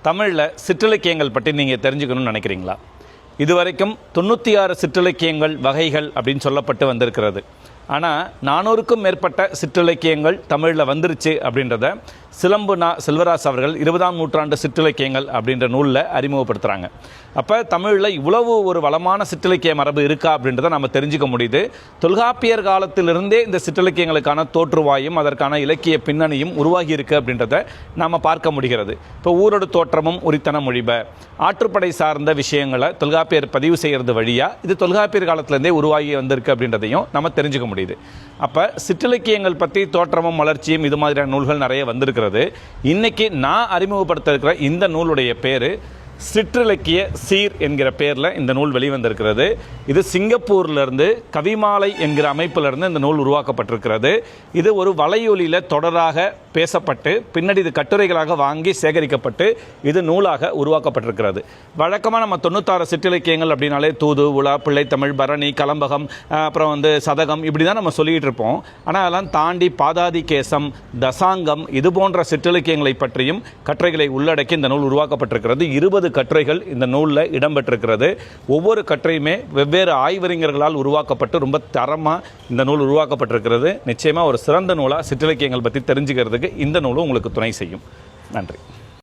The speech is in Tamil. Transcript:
தமிழில் சிற்றிலக்கியங்கள் பற்றி நீங்கள் தெரிஞ்சுக்கணும்னு நினைக்கிறீங்களா? இதுவரைக்கும் 96 சிற்றிலக்கியங்கள் வகைகள் அப்படின்னு சொல்லப்பட்டு வந்திருக்கிறது. ஆனால் 400க்கும் மேற்பட்ட சிற்றிலக்கியங்கள் தமிழில் வந்துருச்சு அப்படின்றத சிலம்பு செல்வராஜ் அவர்கள் 20ஆம் நூற்றாண்டு சிற்றிலக்கியங்கள் அப்படின்ற நூலில் அறிமுகப்படுத்துகிறாங்க. அப்போ தமிழில் இவ்வளவு ஒரு வளமான சிற்றிலக்கிய மரபு இருக்கா அப்படின்றத நம்ம தெரிஞ்சுக்க முடியுது. தொல்காப்பியர் காலத்திலிருந்தே இந்த சிற்றிலக்கியங்களுக்கான தோற்றுவாயும் அதற்கான இலக்கிய பின்னணியும் உருவாகி இருக்கு அப்படின்றத நாம் பார்க்க முடிகிறது. இப்போ ஊரோடு தோற்றமும் உரித்தன மொழிப ஆற்றுப்படை சார்ந்த விஷயங்களை தொல்காப்பியர் பதிவு செய்கிறது வழியாக இது தொல்காப்பியர் காலத்திலேருந்தே உருவாகி வந்திருக்கு அப்படின்றதையும் நம்ம தெரிஞ்சுக்க முடியுது. அப்போ சிற்றிலக்கியங்கள் பற்றி தோற்றமும் வளர்ச்சியும் இது மாதிரியான நூல்கள் நிறைய வந்திருக்கிறது. இன்னைக்கு நான் அறிமுகப்படுத்த இருக்கிற இந்த நூலுடைய பேர் சிற்றிலக்கிய சீர் என்கிற பேரில் இந்த நூல் வெளிவந்திருக்கிறது. இது சிங்கப்பூர்லேருந்து கவிமாலை என்கிற அமைப்பிலிருந்து இந்த நூல் உருவாக்கப்பட்டிருக்கிறது. இது ஒரு வலையொலியில் தொடராக பேசப்பட்டு பின்னாடி இது கட்டுரைகளாக வாங்கி சேகரிக்கப்பட்டு இது நூலாக உருவாக்கப்பட்டிருக்கிறது. வழக்கமாக நம்ம 96 சிற்றிலக்கியங்கள் அப்படின்னாலே தூது, உலா, பிள்ளைத்தமிழ், பரணி, கலம்பகம், அப்புறம் சதகம் இப்படி தான் நம்ம சொல்லிகிட்டு இருப்போம். ஆனால் அதெல்லாம் தாண்டி பாதாதி கேசம், தசாங்கம் இது போன்ற சிற்றிலக்கியங்களை பற்றியும் கட்டுரைகளை உள்ளடக்கி இந்த நூல் உருவாக்கப்பட்டிருக்கிறது. 20 கட்டுரைகள் இந்த நூலில் இடம்பெற்றிருக்கிறது. ஒவ்வொரு கட்டுரையுமே வெவ்வேறு ஆய்வறிஞர்களால் உருவாக்கப்பட்டு ரொம்ப தரமாக இந்த நூல் உருவாக்கப்பட்டிருக்கிறது. நிச்சயமாக ஒரு சிறந்த நூலாக சிற்றிலக்கியங்கள் பற்றி தெரிஞ்சுக்கிறதுக்கு இந்த நூலும் உங்களுக்கு துணை செய்யும். நன்றி.